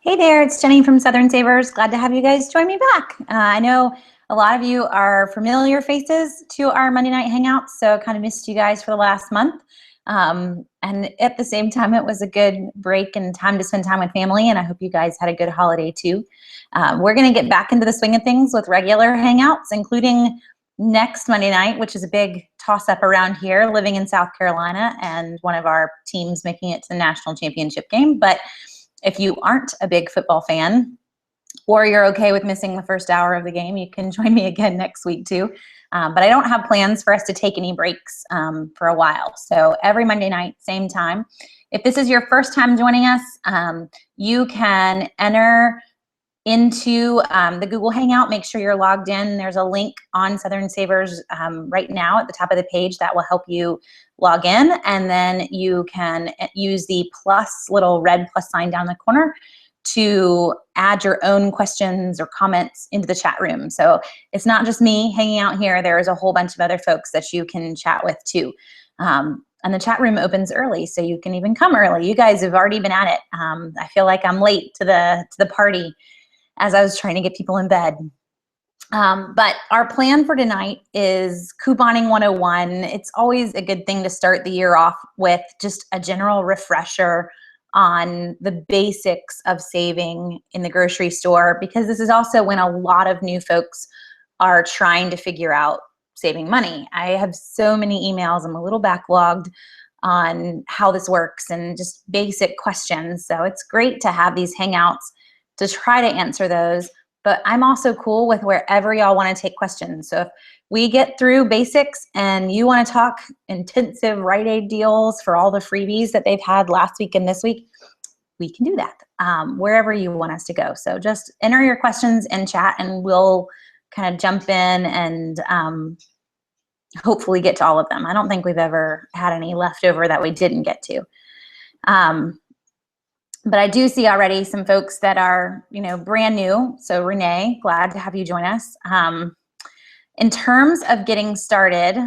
Hey there, it's Jenny from Southern Savers. Glad to have you guys join me back. I know a lot of you are familiar faces to our Monday night hangouts, so I kind of missed you guys for the last month. And at the same time, it was a good break and time to spend time with family, and I hope you guys had a good holiday too. We're going to get back into the swing of things with regular hangouts, including next Monday night, which is a big toss-up around here, living in South Carolina, and one of our teams making it to the national championship game. But if you aren't a big football fan, or you're okay with missing the first hour of the game, you can join me again next week too. But I don't have plans for us to take any breaks for a while. So every Monday night, same time. If this is your first time joining us, you can enter into the Google Hangout. Make sure you're logged in. There's a link on Southern Savers right now at the top of the page that will help you log in, and then you can use the little red plus sign down the corner to add your own questions or comments into the chat room. So it's not just me hanging out here. There's a whole bunch of other folks that you can chat with too. And the chat room opens early, so you can even come early. You guys have already been at it. I feel like I'm late to the party as I was trying to get people in bed. But our plan for tonight is Couponing 101. It's always a good thing to start the year off with just a general refresher on the basics of saving in the grocery store, because this is also when a lot of new folks are trying to figure out saving money. I have so many emails. I'm a little backlogged on how this works and just basic questions. So it's great to have these hangouts to try to answer those. But I'm also cool with wherever y'all want to take questions. So if we get through basics and you want to talk intensive Rite Aid deals for all the freebies that they've had last week and this week, we can do that wherever you want us to go. So just enter your questions in chat and we'll kind of jump in and hopefully get to all of them. I don't think we've ever had any left over that we didn't get to. But I do see already some folks that are, brand new. So Renee, glad to have you join us. In terms of getting started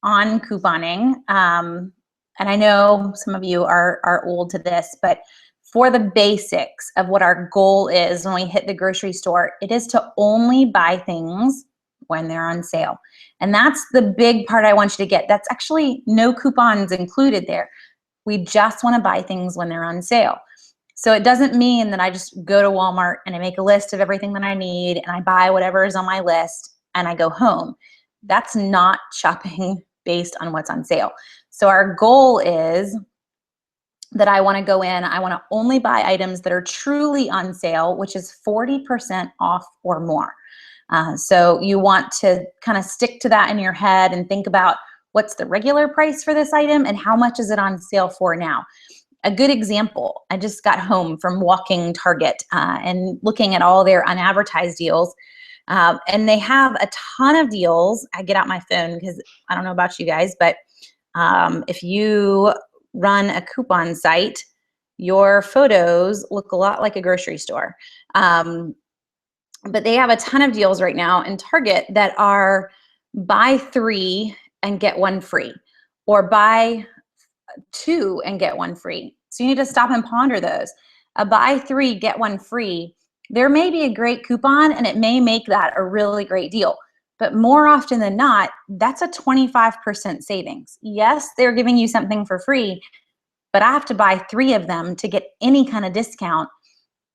on couponing, and I know some of you are old to this, but for the basics of what our goal is when we hit the grocery store, it is to only buy things when they're on sale. And that's the big part I want you to get. That's actually no coupons included there. We just want to buy things when they're on sale. So it doesn't mean that I just go to Walmart and I make a list of everything that I need and I buy whatever is on my list and I go home. That's not shopping based on what's on sale. So our goal is that I want to go in, I want to only buy items that are truly on sale, which is 40% off or more. So you want to kind of stick to that in your head and think about what's the regular price for this item and how much is it on sale for now. A good example, I just got home from walking Target and looking at all their unadvertised deals. And they have a ton of deals. I get out my phone because I don't know about you guys, but if you run a coupon site, your photos look a lot like a grocery store. But they have a ton of deals right now in Target that are buy 3 and get 1 free, or buy 2 and get 1 free. So you need to stop and ponder those. A buy 3, get 1 free. There may be a great coupon and it may make that a really great deal. But more often than not, that's a 25% savings. Yes, they're giving you something for free, but I have to buy 3 of them to get any kind of discount.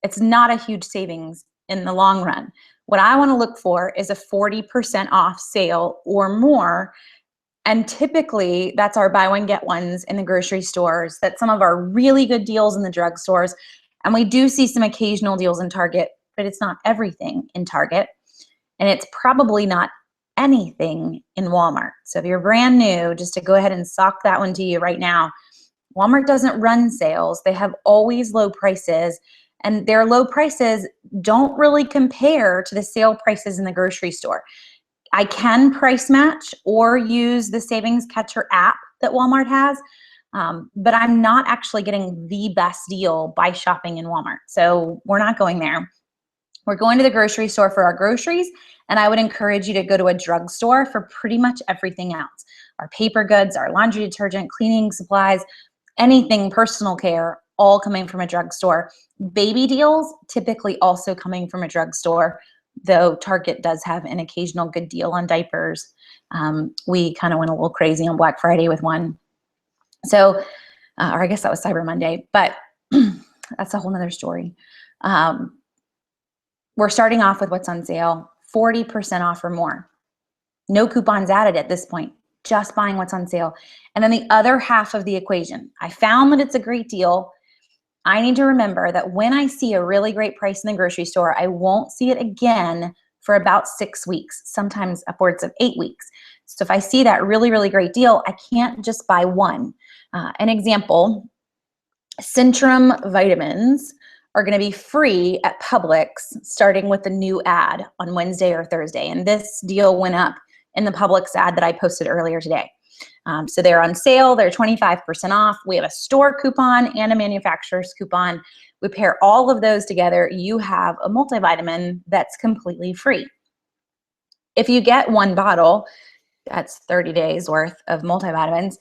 It's not a huge savings in the long run. What I want to look for is a 40% off sale or more. And typically that's our buy one, get ones in the grocery stores. That's some of our really good deals in the drugstores. And we do see some occasional deals in Target, but it's not everything in Target. And it's probably not anything in Walmart. So if you're brand new, just to go ahead and sock that one to you right now, Walmart doesn't run sales. They have always low prices, and their low prices don't really compare to the sale prices in the grocery store. I can price match or use the Savings Catcher app that Walmart has, but I'm not actually getting the best deal by shopping in Walmart. So we're not going there. We're going to the grocery store for our groceries, and I would encourage you to go to a drugstore for pretty much everything else. Our paper goods, our laundry detergent, cleaning supplies, anything personal care, all coming from a drugstore. Baby deals, typically also coming from a drugstore, though Target does have an occasional good deal on diapers. We kind of went a little crazy on Black Friday with one. So, or I guess that was Cyber Monday, but that's a whole nother story. We're starting off with what's on sale, 40% off or more. No coupons added at this point, just buying what's on sale. And then the other half of the equation, I found that it's a great deal. I need to remember that when I see a really great price in the grocery store, I won't see it again for about 6 weeks, sometimes upwards of 8 weeks. So if I see that really, really great deal, I can't just buy one. An example, Centrum vitamins are going to be free at Publix starting with the new ad on Wednesday or Thursday. And this deal went up in the Publix ad that I posted earlier today. So they're on sale, they're 25% off. We have a store coupon and a manufacturer's coupon. We pair all of those together. You have a multivitamin that's completely free. If you get one bottle, that's 30 days worth of multivitamins.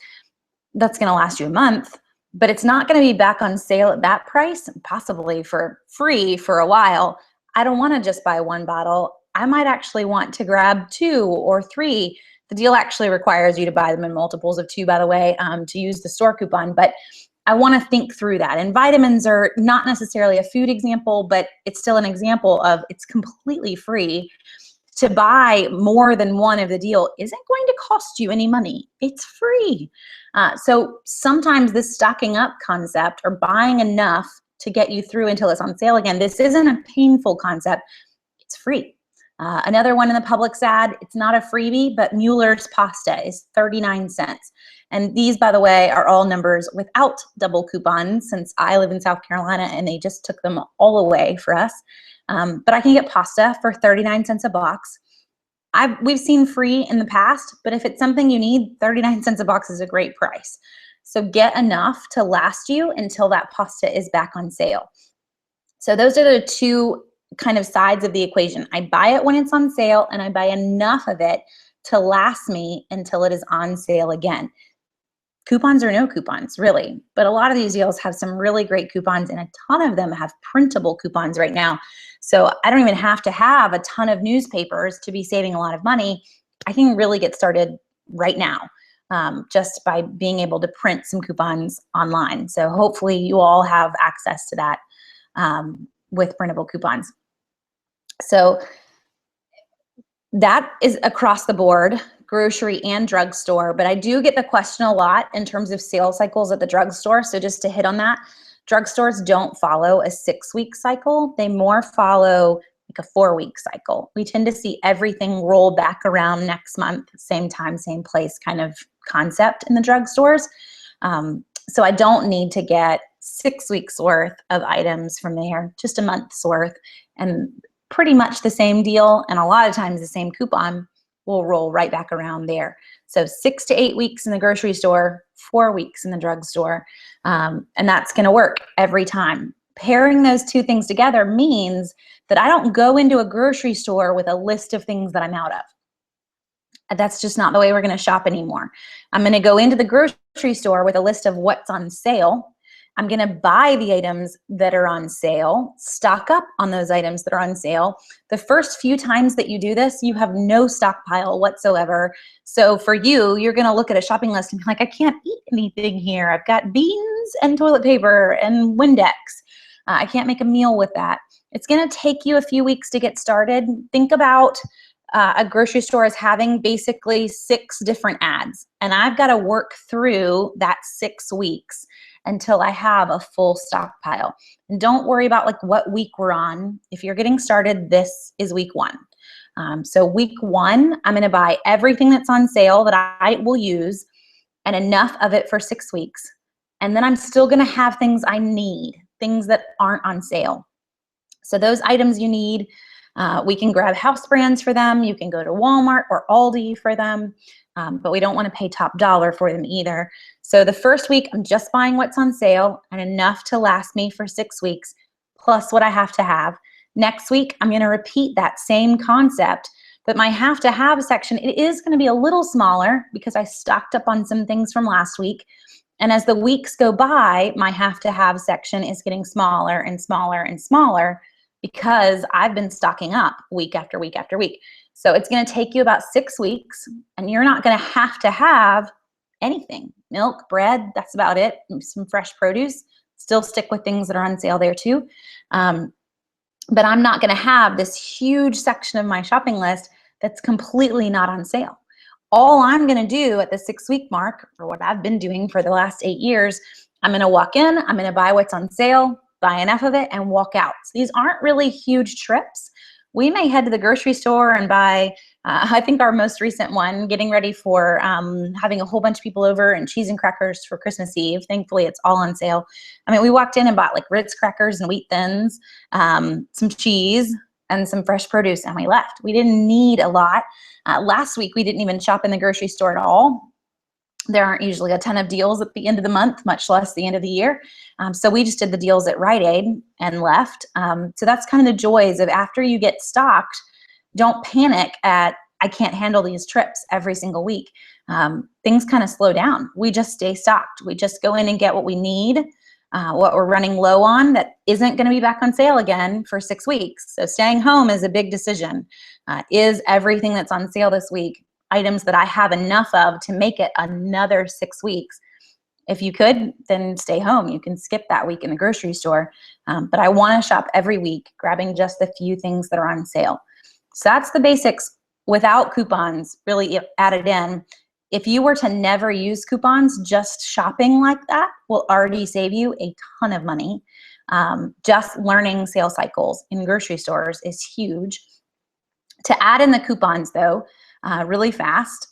That's going to last you a month, but it's not going to be back on sale at that price, possibly for free for a while. I don't want to just buy one bottle. I might actually want to grab 2 or 3. The deal actually requires you to buy them in multiples of 2, by the way, to use the store coupon, but I want to think through that. And vitamins are not necessarily a food example, but it's still an example of it's completely free. To buy more than one of the deal isn't going to cost you any money. It's free. So sometimes this stocking up concept or buying enough to get you through until it's on sale again, this isn't a painful concept. It's free. Another one in the Publix ad, it's not a freebie, but Mueller's pasta is 39 cents. And these, by the way, are all numbers without double coupons since I live in South Carolina and they just took them all away for us. But I can get pasta for 39 cents a box. We've seen free in the past, but if it's something you need, 39 cents a box is a great price. So get enough to last you until that pasta is back on sale. So those are the two kind of sides of the equation. I buy it when it's on sale and I buy enough of it to last me until it is on sale again. Coupons or no coupons, really. But a lot of these deals have some really great coupons and a ton of them have printable coupons right now. So I don't even have to have a ton of newspapers to be saving a lot of money. I can really get started right now just by being able to print some coupons online. So hopefully you all have access to that with printable coupons. So that is across the board, grocery and drugstore, but I do get the question a lot in terms of sales cycles at the drugstore. So just to hit on that, drugstores don't follow a 6-week cycle. They more follow like a 4-week cycle. We tend to see everything roll back around next month, same time, same place kind of concept in the drugstores. So I don't need to get 6 weeks worth of items from there, just a month's worth, and pretty much the same deal. And a lot of times the same coupon will roll right back around there. So 6 to 8 weeks in the grocery store, 4 weeks in the drugstore. And that's going to work every time. Pairing those two things together means that I don't go into a grocery store with a list of things that I'm out of. That's just not the way we're going to shop anymore. I'm going to go into the grocery store with a list of what's on sale. I'm going to buy the items that are on sale, stock up on those items that are on sale. The first few times that you do this, you have no stockpile whatsoever. So for you, you're going to look at a shopping list and be like, I can't eat anything here. I've got beans and toilet paper and Windex. I can't make a meal with that. It's going to take you a few weeks to get started. Think about a grocery store as having basically 6 different ads. And I've got to work through that 6 weeks until I have a full stockpile. And don't worry about like what week we're on. If you're getting started, this is week 1. So week 1, I'm gonna buy everything that's on sale that I will use and enough of it for 6 weeks. And then I'm still gonna have things I need, things that aren't on sale. So those items you need, we can grab house brands for them. You can go to Walmart or Aldi for them. But we don't want to pay top dollar for them either. So the first week, I'm just buying what's on sale and enough to last me for 6 weeks, plus what I have to have. Next week, I'm going to repeat that same concept, but my have to have section, it is going to be a little smaller because I stocked up on some things from last week. And as the weeks go by, my have to have section is getting smaller and smaller and smaller because I've been stocking up week after week after week. So it's going to take you about 6 weeks, and you're not going to have anything. Milk, bread, that's about it. Some fresh produce. Still stick with things that are on sale there too. But I'm not going to have this huge section of my shopping list that's completely not on sale. All I'm going to do at the 6-week mark, or what I've been doing for the last 8 years, I'm going to walk in, I'm going to buy what's on sale, buy enough of it, and walk out. So these aren't really huge trips. We may head to the grocery store and buy, I think our most recent one, getting ready for having a whole bunch of people over, and cheese and crackers for Christmas Eve. Thankfully, it's all on sale. I mean, we walked in and bought like Ritz crackers and wheat thins, some cheese, and some fresh produce, and we left. We didn't need a lot. Last week, we didn't even shop in the grocery store at all. There aren't usually a ton of deals at the end of the month, much less the end of the year. So we just did the deals at Rite Aid and left. So that's kind of the joys of after you get stocked, don't panic at, I can't handle these trips every single week. Things kind of slow down. We just stay stocked. We just go in and get what we need, what we're running low on that isn't going to be back on sale again for 6 weeks. So staying home is a big decision. Is everything that's on sale this week items that I have enough of to make it another 6 weeks? If you could, then stay home. You can skip that week in the grocery store. But I want to shop every week, grabbing just the few things that are on sale. So that's the basics without coupons really added in. If you were to never use coupons, just shopping like that will already save you a ton of money. Just learning sales cycles in grocery stores is huge. To add in the coupons though, really fast,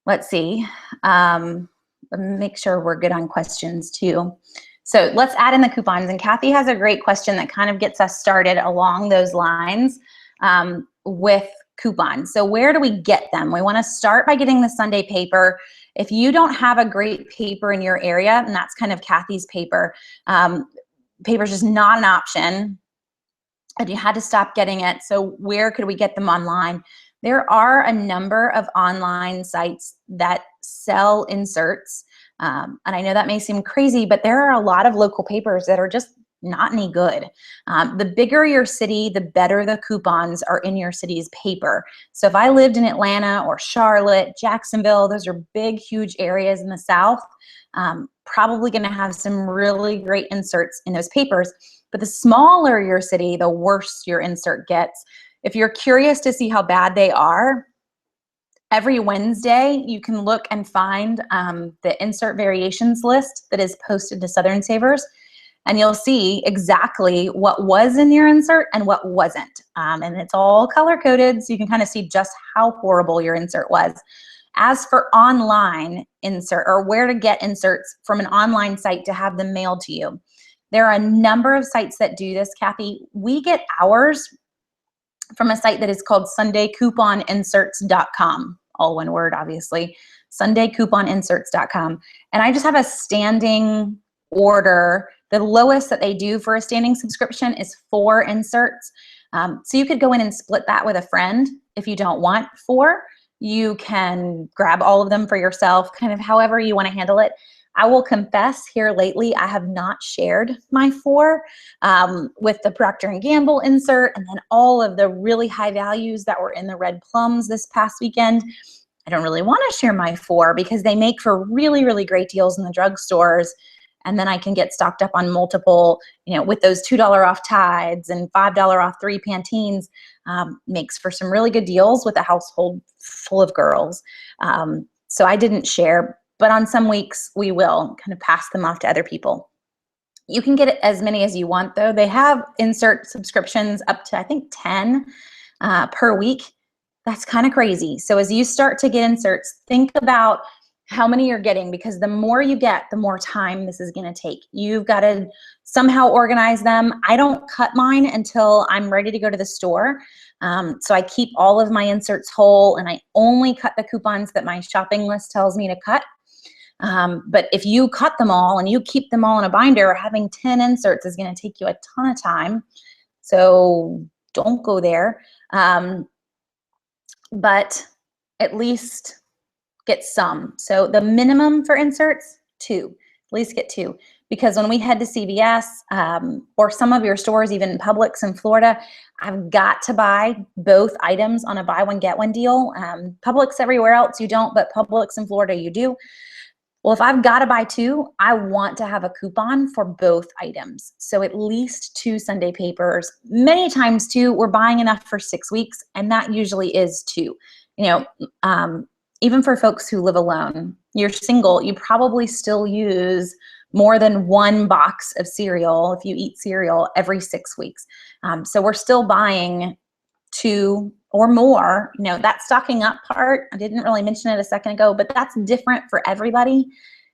let's see. Let me make sure we're good on questions too. So let's add in the coupons. And Kathy has a great question that kind of gets us started along those lines with coupons. So where do we get them? We want to start by getting the Sunday paper. If you don't have a great paper in your area, and that's kind of Kathy's paper, paper is just not an option, and you had to stop getting it. So where could we get them online? There are a number of online sites that sell inserts. And I know that may seem crazy, but there are a lot of local papers that are just not any good. The bigger your city, the better the coupons are in your city's paper. So if I lived in Atlanta or Charlotte, Jacksonville, those are big, huge areas in the South, probably gonna have some really great inserts in those papers. But the smaller your city, the worse your insert gets. If you're curious to see how bad they are, every Wednesday you can look and find the insert variations list that is posted to Southern Savers, and you'll see exactly what was in your insert and what wasn't. And it's all color coded, so you can kind of see just how horrible your insert was. As for online insert, or where to get inserts from an online site to have them mailed to you, there are a number of sites that do this, Kathy. We get ours from a site that is called SundayCouponInserts.com, all one word, obviously, SundayCouponInserts.com. And I just have a standing order. The lowest that they do for a standing subscription is 4 inserts. So you could go in and split that with a friend if you don't want 4. You can grab all of them for yourself, kind of however you want to handle it. I will confess here lately, I have not shared my 4 with the Procter & Gamble insert and then all of the really high values that were in the red plums this past weekend. I don't really want to share my 4 because they make for really, really great deals in the drugstores. And then I can get stocked up on multiple, you know, with those $2 off Tides and $5 off 3 Pantenes, makes for some really good deals with a household full of girls. So I didn't share. But on some weeks, we will kind of pass them off to other people. You can get as many as you want, though. They have insert subscriptions up to, I think, 10 per week. That's kind of crazy. So as you start to get inserts, think about how many you're getting, because the more you get, the more time this is going to take. You've got to somehow organize them. I don't cut mine until I'm ready to go to the store. So I keep all of my inserts whole, and I only cut the coupons that my shopping list tells me to cut. But if you cut them all and you keep them all in a binder, having 10 inserts is going to take you a ton of time. So don't go there. But at least get some. So the minimum for inserts, 2, at least get 2. Because when we head to CVS or some of your stores, even Publix in Florida, I've got to buy both items on a buy one, get one deal. Publix everywhere else you don't, but Publix in Florida you do. Well, if I've got to buy 2, I want to have a coupon for both items. So at least 2 Sunday papers. Many times too, we're buying enough for 6 weeks, and that usually is 2. You know, even for folks who live alone, you're single, you probably still use more than 1 box of cereal if you eat cereal every 6 weeks. So we're still buying 2 or more. You know, that stocking up part, I didn't really mention it a second ago, but that's different for everybody.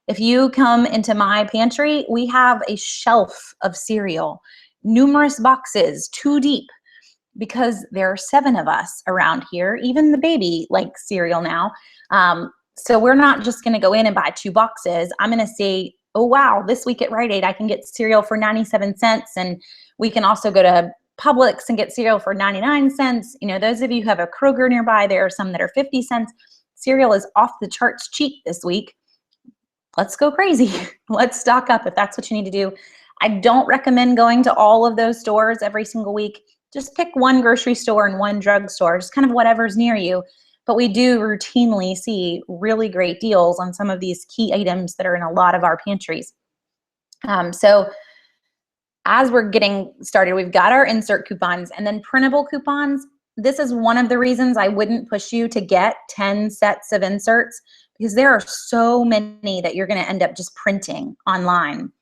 If you come into my pantry, we have a shelf of cereal, numerous boxes, 2 deep, because there are 7 of us around here. Even the baby likes cereal now. So we're not just gonna go in and buy 2 boxes. I'm gonna say, oh wow, this week at Rite Aid, I can get cereal for 97 cents. And we can also go to Publix and get cereal for 99 cents. You know, those of you who have a Kroger nearby, there are some that are 50 cents. Cereal is off the charts cheap this week. Let's go crazy. Let's stock up if that's what you need to do. I don't recommend going to all of those stores every single week. Just pick 1 grocery store and 1 drugstore, just kind of whatever's near you. But we do routinely see really great deals on some of these key items that are in a lot of our pantries. So as we're getting started, we've got our insert coupons and then printable coupons. This is one of the reasons I wouldn't push you to get 10 sets of inserts, because there are so many that you're going to end up just printing online.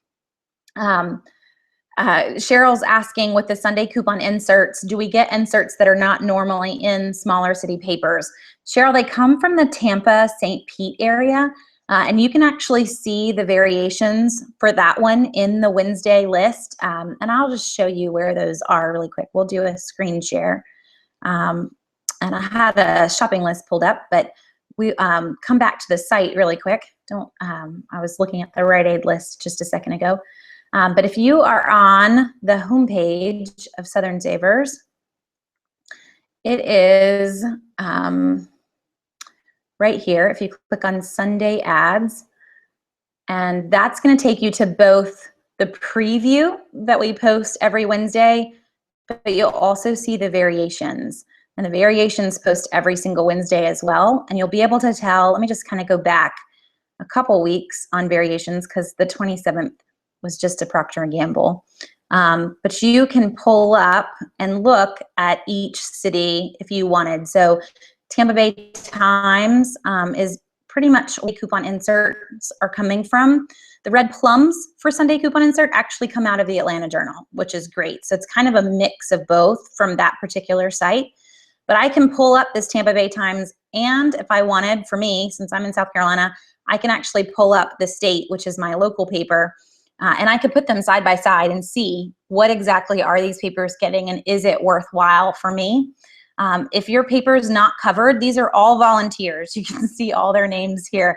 Cheryl's asking, with the Sunday coupon inserts, do we get inserts that are not normally in smaller city papers? Cheryl, they come from the Tampa, St. Pete area, and you can actually see the variations for that one in the Wednesday list. And I'll just show you where those are really quick. We'll do a screen share. And I had a shopping list pulled up, but we come back to the site really quick. I was looking at the Rite Aid list just a second ago. But if you are on the homepage of Southern Savers, it is right here. If you click on Sunday ads, and that's going to take you to both the preview that we post every Wednesday, but you'll also see the variations. And the variations post every single Wednesday as well. And you'll be able to tell, let me just kind of go back a couple weeks on variations, because the 27th was just a Procter & Gamble. But you can pull up and look at each city if you wanted. So Tampa Bay Times is pretty much where coupon inserts are coming from. The red plums for Sunday coupon insert actually come out of the Atlanta Journal, which is great. So it's kind of a mix of both from that particular site. But I can pull up this Tampa Bay Times, and if I wanted, for me, since I'm in South Carolina, I can actually pull up the State, which is my local paper, and I could put them side by side and see what exactly are these papers getting, and is it worthwhile for me? If your paper is not covered, these are all volunteers. You can see all their names here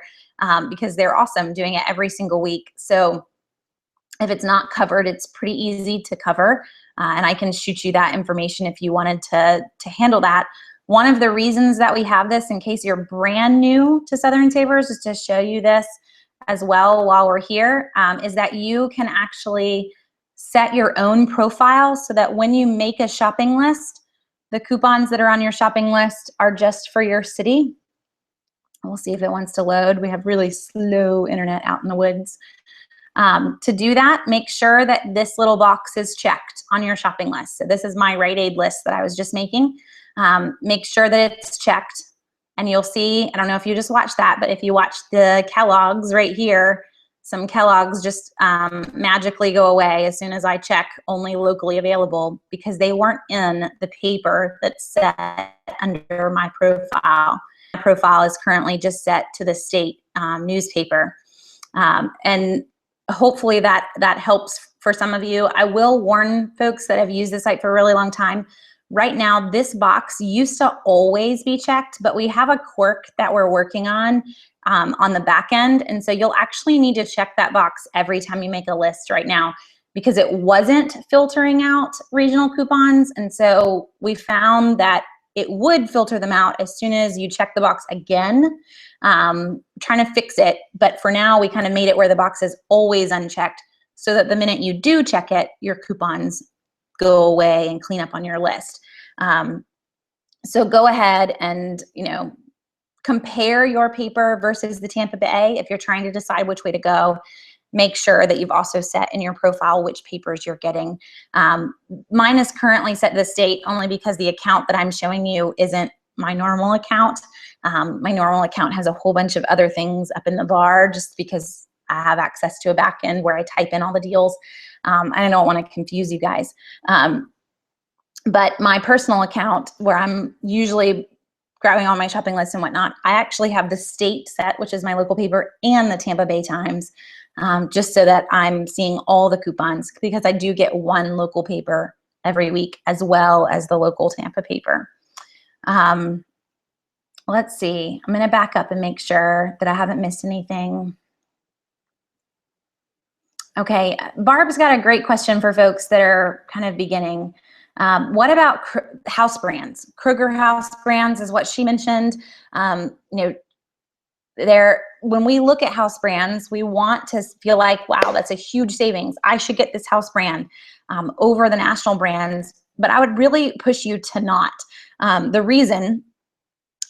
because they're awesome doing it every single week. So if it's not covered, it's pretty easy to cover. And I can shoot you that information if you wanted to handle that. One of the reasons that we have this, in case you're brand new to Southern Savers, is to show you this as well while we're here, is that you can actually set your own profile so that when you make a shopping list, the coupons that are on your shopping list are just for your city. We'll see if it wants to load. We have really slow internet out in the woods. To do that, make sure that this little box is checked on your shopping list. So this is my Rite Aid list that I was just making. Make sure that it's checked, and you'll see, I don't know if you just watched that, but if you watch the Kellogg's right here, some Kellogg's just magically go away as soon as I check only locally available, because they weren't in the paper that's set under my profile. My profile is currently just set to the state newspaper. And hopefully that helps for some of you. I will warn folks that have used the site for a really long time. Right now, this box used to always be checked, but we have a quirk that we're working on the back end. And so you'll actually need to check that box every time you make a list right now, because it wasn't filtering out regional coupons. And so we found that it would filter them out as soon as you check the box again, trying to fix it. But for now, we kind of made it where the box is always unchecked so that the minute you do check it, your coupons go away and clean up on your list. So go ahead and, compare your paper versus the Tampa Bay. If you're trying to decide which way to go, make sure that you've also set in your profile which papers you're getting. Mine is currently set to the state only because the account that I'm showing you isn't my normal account. My normal account has a whole bunch of other things up in the bar just because I have access to a back end where I type in all the deals. I don't want to confuse you guys. But my personal account, where I'm usually grabbing all my shopping lists and whatnot, I actually have the state set, which is my local paper, and the Tampa Bay Times, just so that I'm seeing all the coupons, because I do get one local paper every week as well as the local Tampa paper. Let's see. I'm going to back up and make sure that I haven't missed anything. Okay, Barb's got a great question for folks that are kind of beginning. What about house brands? Kroger house brands is what she mentioned. When we look at house brands, we want to feel like, wow, that's a huge savings. I should get this house brand over the national brands, but I would really push you to not. The reason,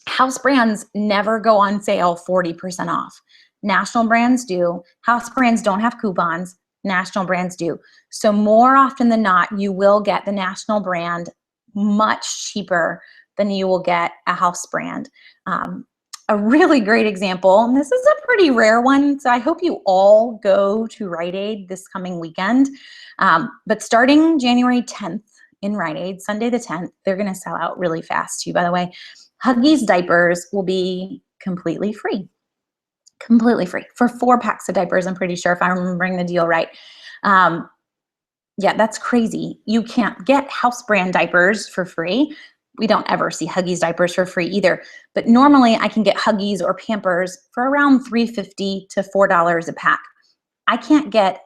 house brands never go on sale 40% off. National brands do. House brands don't have coupons. National brands do. So more often than not, you will get the national brand much cheaper than you will get a house brand. A really great example, and this is a pretty rare one, so I hope you all go to Rite Aid this coming weekend. But starting January 10th in Rite Aid, Sunday the 10th, they're going to sell out really fast too, by the way. Huggies diapers will be completely free. Completely free for 4 packs of diapers, I'm pretty sure, if I'm remembering the deal right. Yeah, that's crazy. You can't get house brand diapers for free. We don't ever see Huggies diapers for free either. But normally I can get Huggies or Pampers for around $3.50 to $4 a pack. I can't get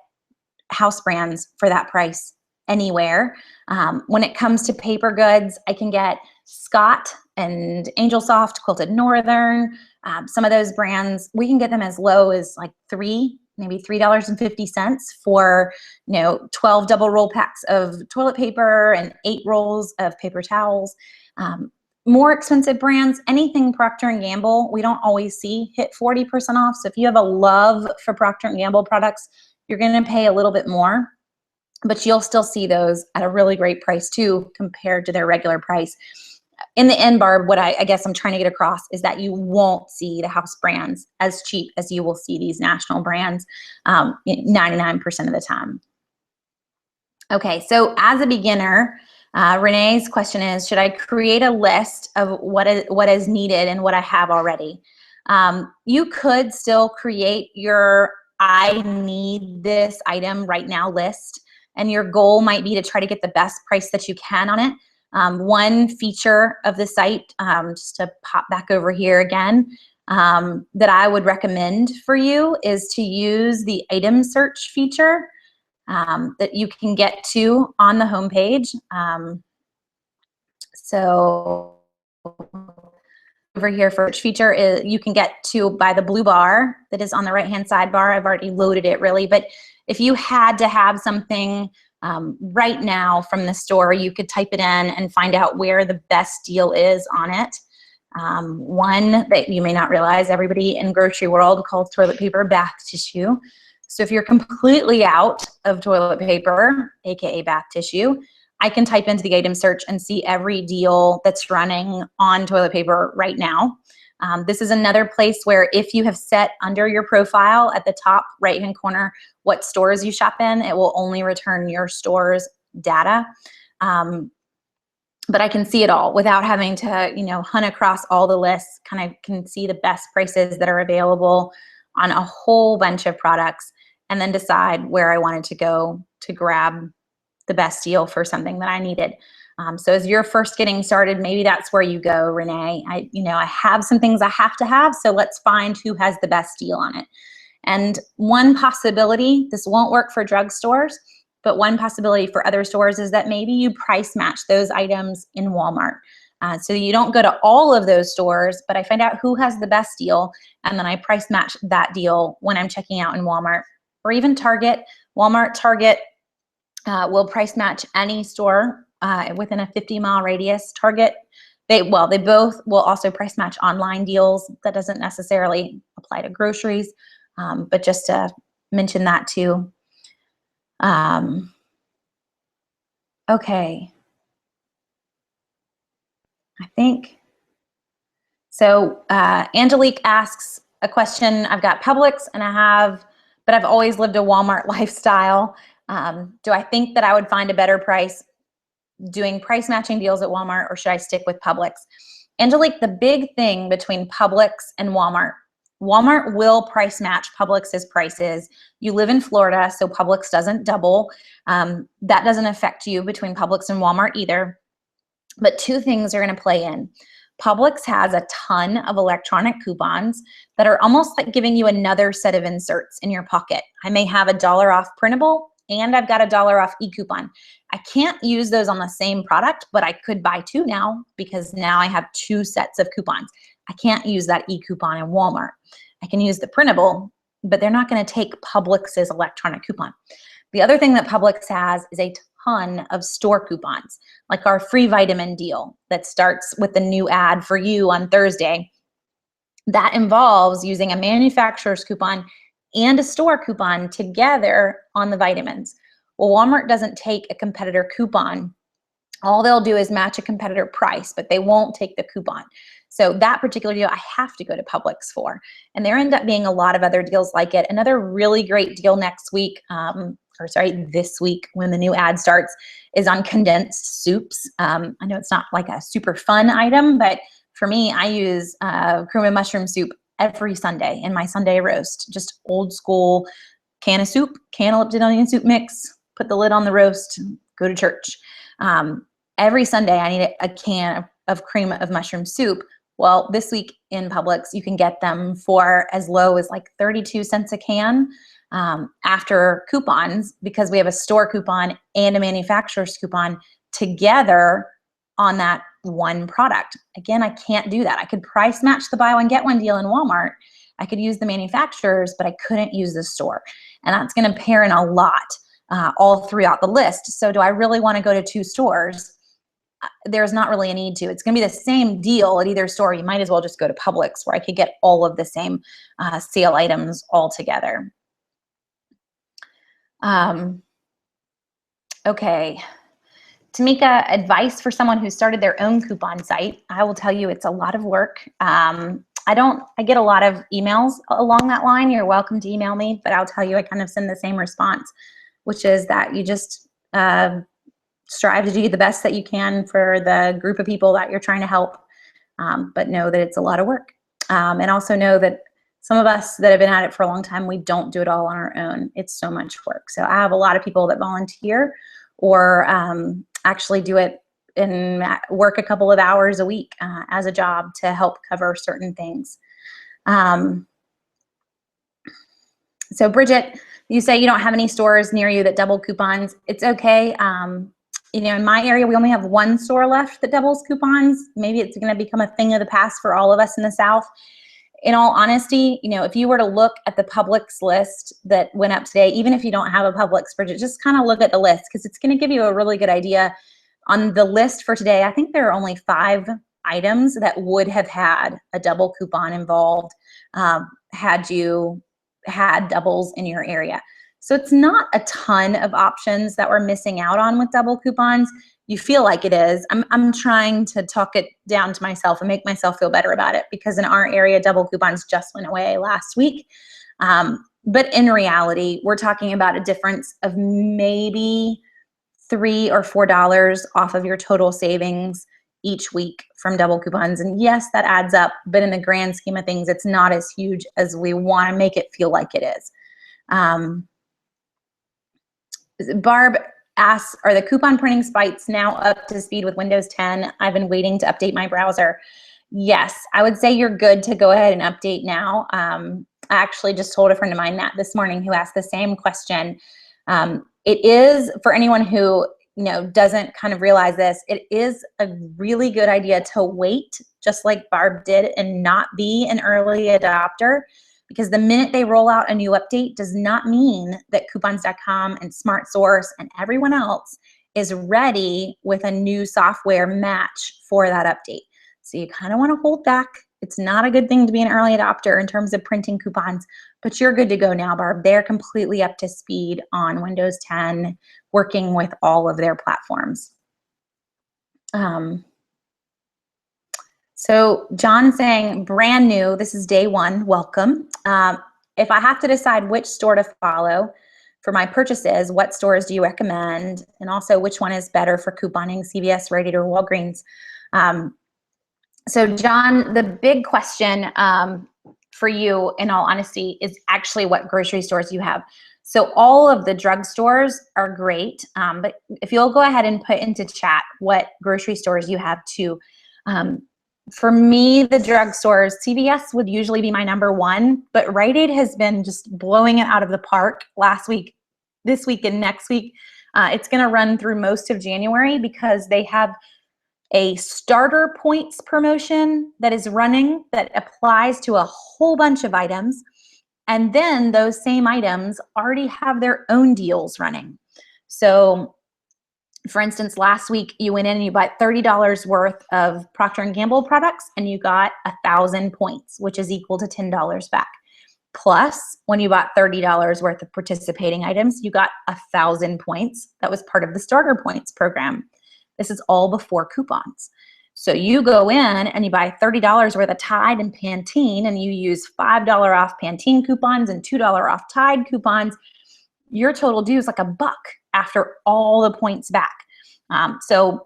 house brands for that price anywhere. When it comes to paper goods, I can get Scott and Angel Soft, Quilted Northern, some of those brands, we can get them as low as like maybe $3.50 for 12 double roll packs of toilet paper and 8 rolls of paper towels. More expensive brands, anything Procter & Gamble, we don't always see hit 40% off. So if you have a love for Procter & Gamble products, you're going to pay a little bit more, but you'll still see those at a really great price too compared to their regular price. In the end, Barb, what I guess I'm trying to get across is that you won't see the house brands as cheap as you will see these national brands 99% of the time. Okay, so as a beginner, Renee's question is, should I create a list of what is needed and what I have already? You could still create your I need this item right now list, and your goal might be to try to get the best price that you can on it. One feature of the site, just to pop back over here again, that I would recommend for you is to use the item search feature that you can get to on the homepage. So over here for search feature is you can get to by the blue bar that is on the right-hand sidebar. I've already loaded it really, but if you had to have something right now from the store, you could type it in and find out where the best deal is on it. One that you may not realize, everybody in grocery world calls toilet paper bath tissue. So if you're completely out of toilet paper, aka bath tissue, I can type into the item search and see every deal that's running on toilet paper right now. This is another place where if you have set under your profile at the top right-hand corner what stores you shop in, it will only return your store's data. But I can see it all without having to, hunt across all the lists, kind of can see the best prices that are available on a whole bunch of products and then decide where I wanted to go to grab the best deal for something that I needed. So as you're first getting started, maybe that's where you go, Renee. I have some things I have to have, so let's find who has the best deal on it. And one possibility, this won't work for drugstores, but one possibility for other stores is that maybe you price match those items in Walmart. So you don't go to all of those stores, but I find out who has the best deal, and then I price match that deal when I'm checking out in Walmart or even Target. Walmart, Target will price match any store within a 50-mile radius. Target, they both will also price match online deals. That doesn't necessarily apply to groceries, but just to mention that too. Okay. I think, so Angelique asks a question. I've got Publix and but I've always lived a Walmart lifestyle. Do I think that I would find a better price doing price matching deals at Walmart, or should I stick with Publix? Angelique, the big thing between Publix and Walmart will price match Publix's prices. You live in Florida, so Publix doesn't double. That doesn't affect you between Publix and Walmart either. But two things are going to play in. Publix has a ton of electronic coupons that are almost like giving you another set of inserts in your pocket. I may have $1 off printable, and I've got $1 off e-coupon. I can't use those on the same product, but I could buy two now because now I have two sets of coupons. I can't use that e-coupon in Walmart. I can use the printable, but they're not going to take Publix's electronic coupon. The other thing that Publix has is a ton of store coupons, like our free vitamin deal that starts with the new ad for you on Thursday. That involves using a manufacturer's coupon and a store coupon together on the vitamins. Well, Walmart doesn't take a competitor coupon. All they'll do is match a competitor price, but they won't take the coupon. So that particular deal, I have to go to Publix for. And there end up being a lot of other deals like it. Another really great deal next week, this week when the new ad starts, is on condensed soups. I know it's not like a super fun item, but for me, I use cream and mushroom soup every Sunday in my Sunday roast. Just old school can of soup, cantaloupe onion soup mix, put the lid on the roast, go to church. Every Sunday I need a can of cream of mushroom soup. Well, this week in Publix, you can get them for as low as like 32 cents a can after coupons, because we have a store coupon and a manufacturer's coupon together on that one product. Again, I can't do that. I could price match the buy one, get one deal in Walmart. I could use the manufacturers, but I couldn't use the store. And that's going to pair in a lot all throughout the list. So do I really want to go to two stores? There's not really a need to. It's going to be the same deal at either store. You might as well just go to Publix, where I could get all of the same sale items all together. Okay. Tamika, advice for someone who started their own coupon site. I will tell you, it's a lot of work. I get a lot of emails along that line. You're welcome to email me, but I'll tell you, I kind of send the same response, which is that you just strive to do the best that you can for the group of people that you're trying to help, but know that it's a lot of work. And also know that some of us that have been at it for a long time, we don't do it all on our own. It's so much work. So I have a lot of people that volunteer or actually do it and work a couple of hours a week as a job to help cover certain things. So Bridget, you say you don't have any stores near you that double coupons. It's okay. You know, in my area, we only have one store left that doubles coupons. Maybe it's going to become a thing of the past for all of us in the South. In all honesty, you know, if you were to look at the Publix list that went up today, even if you don't have a Publix, Bridget, just kind of look at the list, because it's going to give you a really good idea. On the list for today, I think there are only 5 items that would have had a double coupon involved had you had doubles in your area. So it's not a ton of options that we're missing out on with double coupons. You feel like it is. I'm trying to talk it down to myself and make myself feel better about it, because in our area, double coupons just went away last week. But in reality, we're talking about a difference of maybe $3 or $4 off of your total savings each week from double coupons. And yes, that adds up, but in the grand scheme of things, it's not as huge as we want to make it feel like it is. Barb asks, are the coupon printing speights now up to speed with Windows 10? I've been waiting to update my browser. Yes, I would say you're good to go ahead and update now. I actually just told a friend of mine that this morning who asked the same question. It is, for anyone who doesn't kind of realize this, it is a really good idea to wait, just like Barb did, and not be an early adopter, because the minute they roll out a new update does not mean that coupons.com and Smart Source and everyone else is ready with a new software match for that update. So you kind of want to hold back. It's not a good thing to be an early adopter in terms of printing coupons, but you're good to go now, Barb. They're completely up to speed on Windows 10, working with all of their platforms. So John saying, brand new, this is day one, welcome. If I have to decide which store to follow for my purchases, what stores do you recommend? And also, which one is better for couponing, CVS, Rite Aid, or Walgreens? So John, the big question for you, in all honesty, is actually what grocery stores you have. So all of the drugstores are great, but if you'll go ahead and put into chat what grocery stores you have too. For me, the drugstores, CVS would usually be my number one, but Rite Aid has been just blowing it out of the park last week, this week, and next week. It's going to run through most of January because they have a starter points promotion that is running that applies to a whole bunch of items. And then those same items already have their own deals running. So for instance, last week you went in and you bought $30 worth of Procter & Gamble products and you got 1,000 points, which is equal to $10 back. Plus, when you bought $30 worth of participating items, you got 1,000 points. That was part of the starter points program. This is all before coupons. So you go in and you buy $30 worth of Tide and Pantene and you use $5 off Pantene coupons and $2 off Tide coupons. Your total due is like $1 after all the points back. So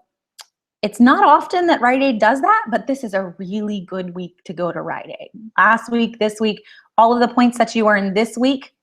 it's not often that Rite Aid does that, but this is a really good week to go to Rite Aid. Last week, this week, all of the points that you earned this week,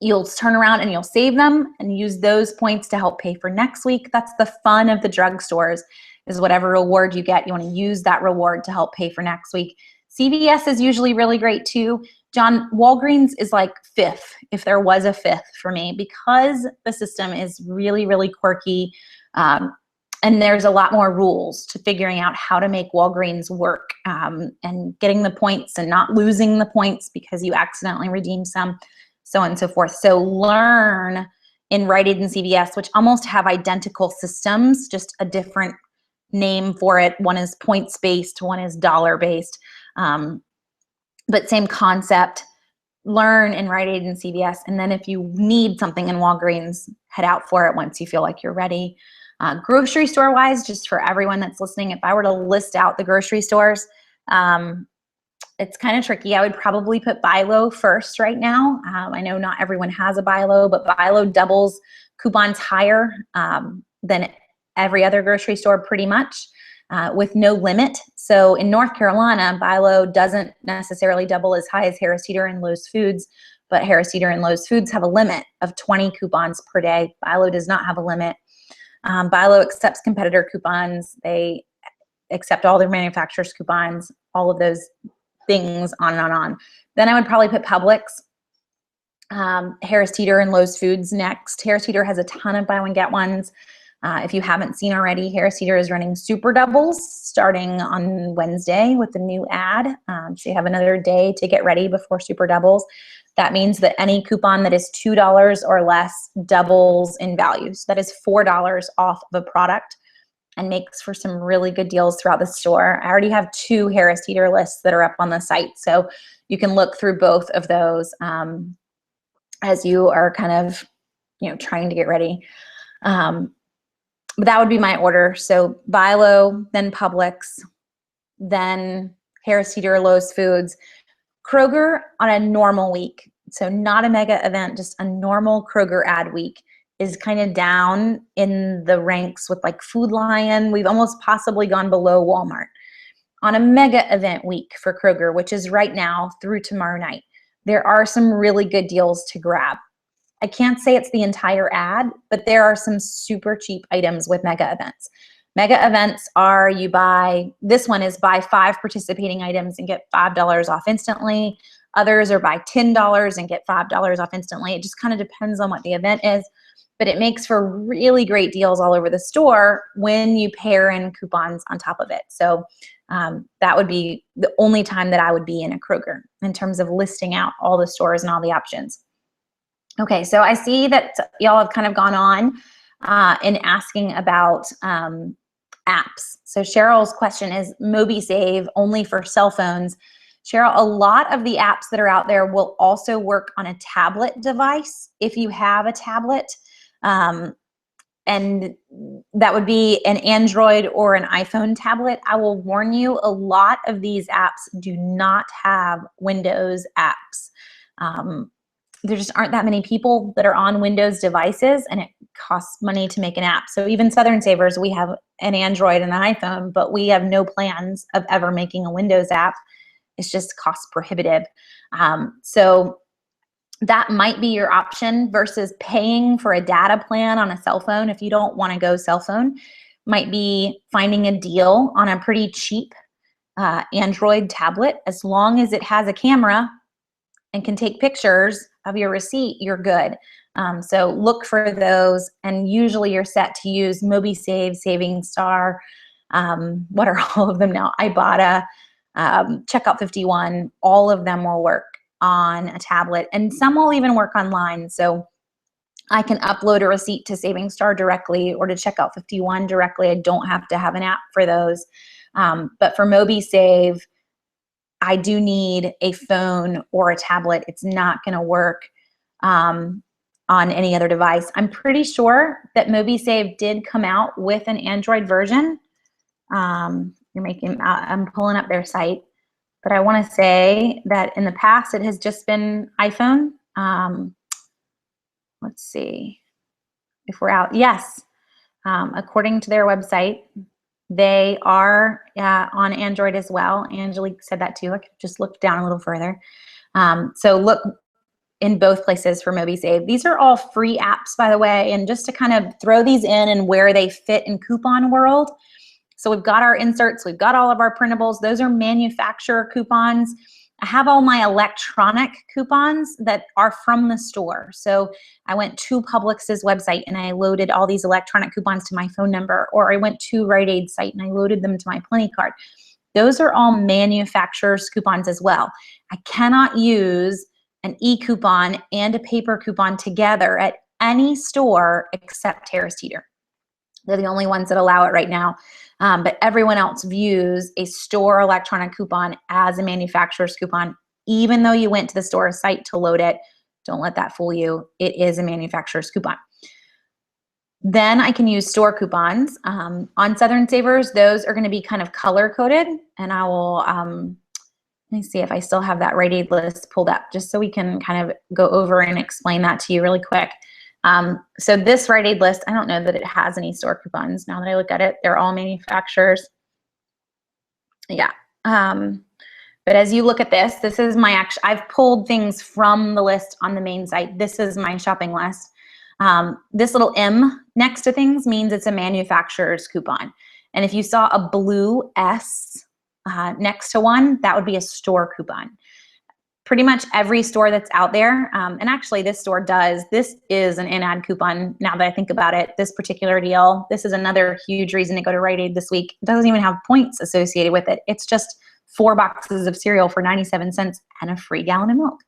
you'll turn around and you'll save them and use those points to help pay for next week. That's the fun of the drugstores, is whatever reward you get, you want to use that reward to help pay for next week. CVS is usually really great too. John, Walgreens is like fifth, if there was a fifth for me, because the system is really, really quirky. And there's a lot more rules to figuring out how to make Walgreens work, and getting the points and not losing the points because you accidentally redeemed some, so on and so forth. So learn in Rite Aid and CVS, which almost have identical systems, just a different name for it. One is points-based, one is dollar-based, but same concept. Learn in Rite Aid and CVS, and then if you need something in Walgreens, head out for it once you feel like you're ready. Grocery store wise, just for everyone that's listening, if I were to list out the grocery stores, it's kind of tricky. I would probably put Buy Low first right now. I know not everyone has a Buy Low, but Buy Low doubles coupons higher than every other grocery store pretty much, with no limit. So in North Carolina, Buy Low doesn't necessarily double as high as Harris Teeter and Lowe's Foods, but Harris Teeter and Lowe's Foods have a limit of 20 coupons per day. Buy Low does not have a limit. Buy Low accepts competitor coupons. They accept all their manufacturers' coupons, all of those things, on and on. Then I would probably put Publix, Harris Teeter, and Lowe's Foods next. Harris Teeter has a ton of buy one, get ones. If you haven't seen already, Harris Teeter is running super doubles starting on Wednesday with the new ad. So you have another day to get ready before super doubles. That means that any coupon that is $2 or less doubles in value. So that is $4 off of a product and makes for some really good deals throughout the store. I already have 2 Harris Teeter lists that are up on the site, so you can look through both of those as you are kind of, trying to get ready. But that would be my order. So Buy Low, then Publix, then Harris Teeter, Lowe's Foods. Kroger on a normal week, so not a mega event, just a normal Kroger ad week, is kind of down in the ranks with like Food Lion. We've almost possibly gone below Walmart. On a mega event week for Kroger, which is right now through tomorrow night, there are some really good deals to grab. I can't say it's the entire ad, but there are some super cheap items with mega events. Mega events are this one is buy 5 participating items and get $5 off instantly. Others are buy $10 and get $5 off instantly. It just kind of depends on what the event is. but it makes for really great deals all over the store when you pair in coupons on top of it. So that would be the only time that I would be in a Kroger in terms of listing out all the stores and all the options. Okay, so I see that y'all have kind of gone on in asking about apps. So Cheryl's question is MobiSave only for cell phones. Cheryl, a lot of the apps that are out there will also work on a tablet device if you have a tablet. And that would be an Android or an iPhone tablet. I will warn you, a lot of these apps do not have Windows apps. There just aren't that many people that are on Windows devices, and it costs money to make an app. So even Southern Savers, we have an Android and an iPhone, but we have no plans of ever making a Windows app. It's just cost prohibitive. So that might be your option versus paying for a data plan on a cell phone. If you don't want to go cell phone, might be finding a deal on a pretty cheap Android tablet. As long as it has a camera and can take pictures of your receipt, you're good. So look for those, and usually you're set to use MobiSave, Saving Star, what are all of them now? Ibotta, Checkout 51, all of them will work on a tablet, and some will even work online. So I can upload a receipt to Saving Star directly or to Checkout 51 directly. I don't have to have an app for those. But for MobiSave, I do need a phone or a tablet. It's not going to work on any other device. I'm pretty sure that MobiSave did come out with an Android version. I'm pulling up their site, but I want to say that in the past it has just been iPhone. Let's see if we're out. Yes, according to their website, they are on Android as well. Angelique said that too. I could just look down a little further. So look in both places for MobiSave. These are all free apps, by the way, and just to kind of throw these in and where they fit in coupon world. So we've got our inserts, we've got all of our printables. Those are manufacturer coupons. I have all my electronic coupons that are from the store. So I went to Publix's website and I loaded all these electronic coupons to my phone number, or I went to Rite Aid site and I loaded them to my Plenty card. Those are all manufacturer's coupons as well. I cannot use an e-coupon and a paper coupon together at any store except Harris Teeter. They're the only ones that allow it right now. But everyone else views a store electronic coupon as a manufacturer's coupon. Even though you went to the store site to load it, don't let that fool you. It is a manufacturer's coupon. Then I can use store coupons. On Southern Savers, those are going to be kind of color-coded. And I will, let me see if I still have that Rite Aid list pulled up, just so we can kind of go over and explain that to you really quick. So this Rite Aid list, I don't know that it has any store coupons. Now that I look at it, they're all manufacturers. Yeah. But as you look at this, this is my I've pulled things from the list on the main site. This is my shopping list. This little M next to things means it's a manufacturer's coupon. And if you saw a blue S next to one, that would be a store coupon. Pretty much every store that's out there, and actually this store does, this is an in-ad coupon now that I think about it, this particular deal. This is another huge reason to go to Rite Aid this week. It doesn't even have points associated with it. It's just 4 boxes of cereal for 97 cents and a free gallon of milk.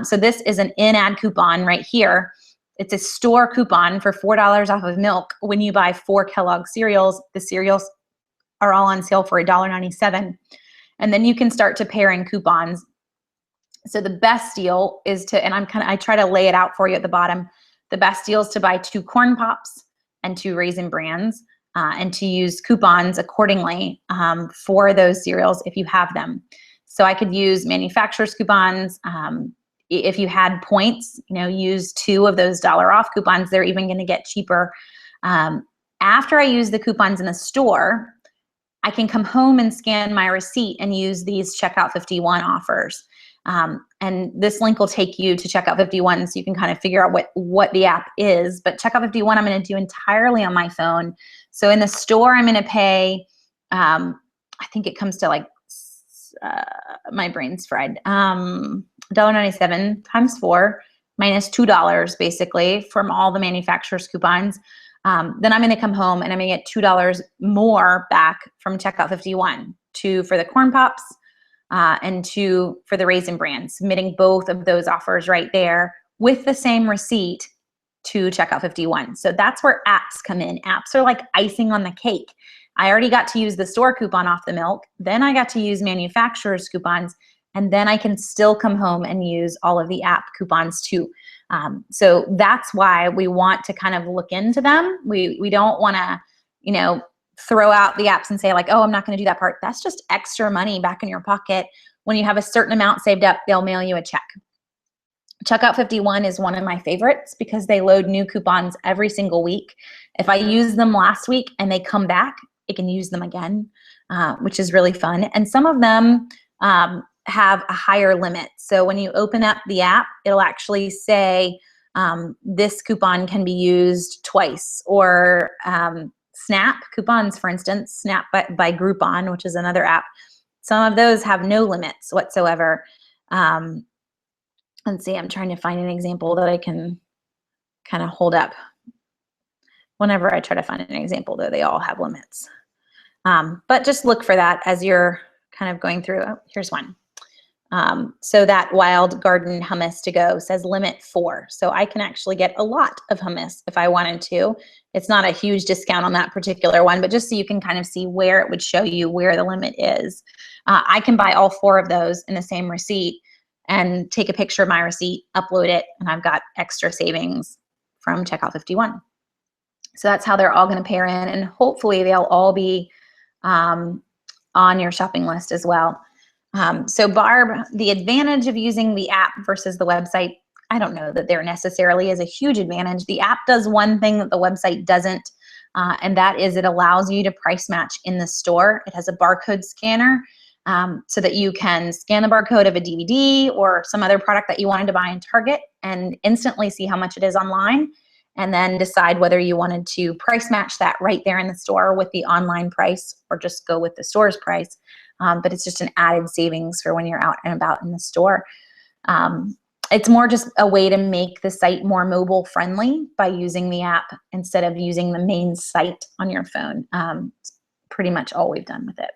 So this is an in-ad coupon right here. It's a store coupon for $4 off of milk when you buy 4 Kellogg cereals. The cereals are all on sale for $1.97. And then you can start to pair in coupons. So the best deal is to, and I try to lay it out for you at the bottom. The best deal is to buy 2 Corn Pops and 2 Raisin Brans, and to use coupons accordingly for those cereals if you have them. So I could use manufacturer's coupons. If you had points, use 2 of those $1 off coupons. They're even going to get cheaper. After I use the coupons in the store, I can come home and scan my receipt and use these Checkout 51 offers. And this link will take you to Checkout 51 so you can kind of figure out what the app is. But Checkout 51 I'm going to do entirely on my phone. So in the store I'm going to pay, I think it comes to like, my brain's fried, $1.97 times 4, minus $2 basically from all the manufacturer's coupons, then I'm going to come home and I'm going to get $2 more back from checkout 51, two for the corn pops and two for the Raisin Bran, submitting both of those offers right there with the same receipt to checkout 51. So that's where apps come in. Apps are like icing on the cake. I already got to use the store coupon off the milk. Then I got to use manufacturer's coupons. And then I can still come home and use all of the app coupons too. So that's why we want to kind of look into them. We don't want to, you know, throw out the apps and say like, oh, I'm not going to do that part. That's just extra money back in your pocket. When you have a certain amount saved up, they'll mail you a check. Checkout 51 is one of my favorites because they load new coupons every single week. If I use them last week and they come back, I can use them again, which is really fun. And some of them have a higher limit. So when you open up the app, it'll actually say this coupon can be used twice, or Snap coupons, for instance, Snap by Groupon, which is another app. Some of those have no limits whatsoever. Let's see, I'm trying to find an example that I can kind of hold up. Whenever I try to find an example, though, they all have limits. But just look for that as you're kind of going through. Oh, here's one. So that Wild Garden hummus to go says limit 4. So I can actually get a lot of hummus if I wanted to. It's not a huge discount on that particular one, but just so you can kind of see where it would show you where the limit is. I can buy all 4 of those in the same receipt and take a picture of my receipt, upload it, and I've got extra savings from checkout 51. So that's how they're all going to pair in, and hopefully they'll all be on your shopping list as well. So Barb, the advantage of using the app versus the website, I don't know that there necessarily is a huge advantage. The app does one thing that the website doesn't, and that is it allows you to price match in the store. It has a barcode scanner so that you can scan the barcode of a DVD or some other product that you wanted to buy in Target and instantly see how much it is online, and then decide whether you wanted to price match that right there in the store with the online price or just go with the store's price. But it's just an added savings for when you're out and about in the store. It's more just a way to make the site more mobile friendly by using the app instead of using the main site on your phone. It's pretty much all we've done with it.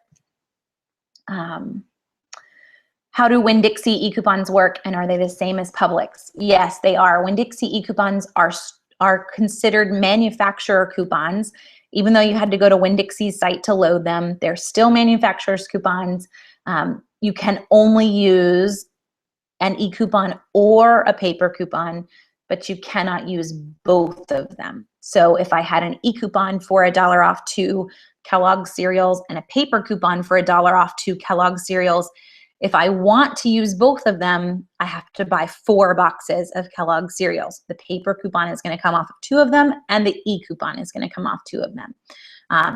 How do WinnDixie e-coupons work, and are they the same as Publix? Yes, they are. WinnDixie e-coupons are considered manufacturer coupons. Even though you had to go to WinnDixie's site to load them, they're still manufacturer's coupons. You can only use an e-coupon or a paper coupon, but you cannot use both of them. So if I had an e-coupon for $1 off 2 Kellogg's cereals and a paper coupon for $1 off 2 Kellogg's cereals, if I want to use both of them, I have to buy 4 boxes of Kellogg's cereals. The paper coupon is going to come off of 2 of them, and the e-coupon is going to come off 2 of them.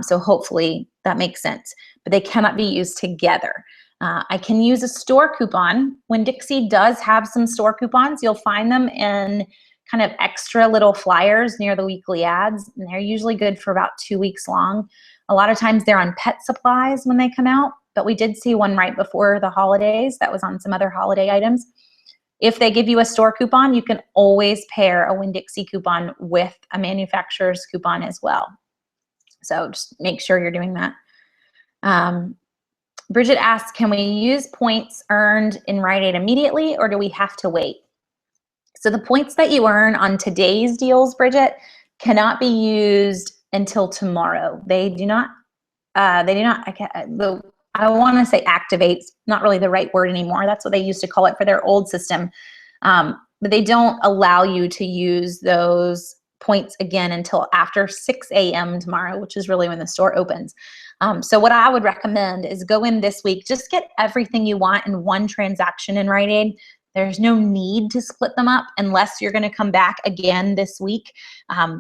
So hopefully that makes sense, but they cannot be used together. I can use a store coupon. WinnDixie does have some store coupons. You'll find them in kind of extra little flyers near the weekly ads, and they're usually good for about 2 weeks long. A lot of times they're on pet supplies when they come out, but we did see one right before the holidays that was on some other holiday items. If they give you a store coupon, you can always pair a WinnDixie coupon with a manufacturer's coupon as well. So just make sure you're doing that. Bridget asks, can we use points earned in Rite Aid immediately, or do we have to wait? So the points that you earn on today's deals, Bridget, cannot be used until tomorrow. They do not, I want to say activates, not really the right word anymore. That's what they used to call it for their old system. But they don't allow you to use those points again until after 6 a.m. tomorrow, which is really when the store opens. So what I would recommend is go in this week, just get everything you want in one transaction in Rite Aid. There's no need to split them up unless you're going to come back again this week.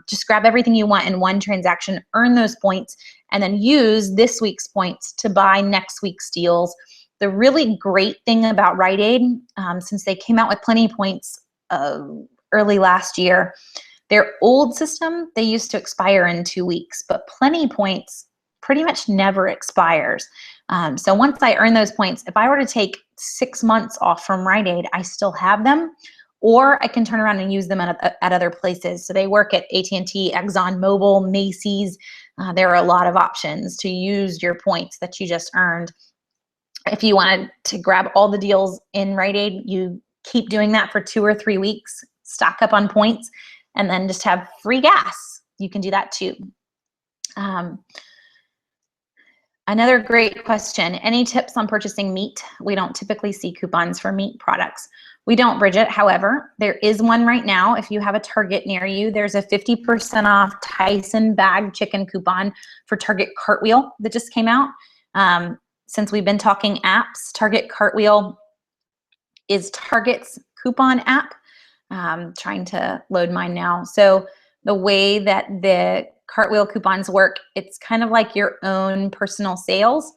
Just grab everything you want in one transaction, earn those points, and then use this week's points to buy next week's deals. The really great thing about Rite Aid, since they came out with Plenty Points early last year, their old system, they used to expire in 2 weeks, but Plenty Points pretty much never expires. So once I earn those points, if I were to take 6 months off from Rite Aid, I still have them. or I can turn around and use them at other places. So they work at AT&T, ExxonMobil, Macy's. There are a lot of options to use your points that you just earned. If you wanted to grab all the deals in Rite Aid, you keep doing that for 2 or 3 weeks, stock up on points, and then just have free gas. You can do that too. Another great question. Any tips on purchasing meat? We don't typically see coupons for meat products. We don't, Bridget. However, there is one right now. If you have a Target near you, there's a 50% off Tyson bag chicken coupon for Target Cartwheel that just came out. Since we've been talking apps, Target Cartwheel is Target's coupon app. Trying to load mine now. So the way that the Cartwheel coupons work, it's kind of like your own personal sales.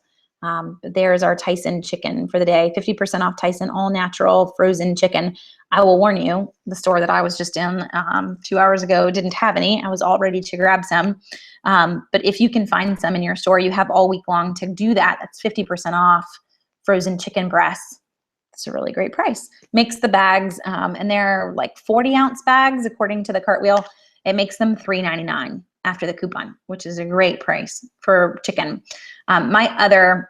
There's our Tyson chicken for the day, 50% off Tyson all natural frozen chicken. I will warn you, the store that I was just in 2 hours ago didn't have any. I was all ready to grab some. But if you can find some in your store, you have all week long to do that. That's 50% off frozen chicken breasts. It's a really great price. Makes the bags, and they're like 40-ounce bags according to the Cartwheel. It makes them $3.99 after the coupon, which is a great price for chicken. My other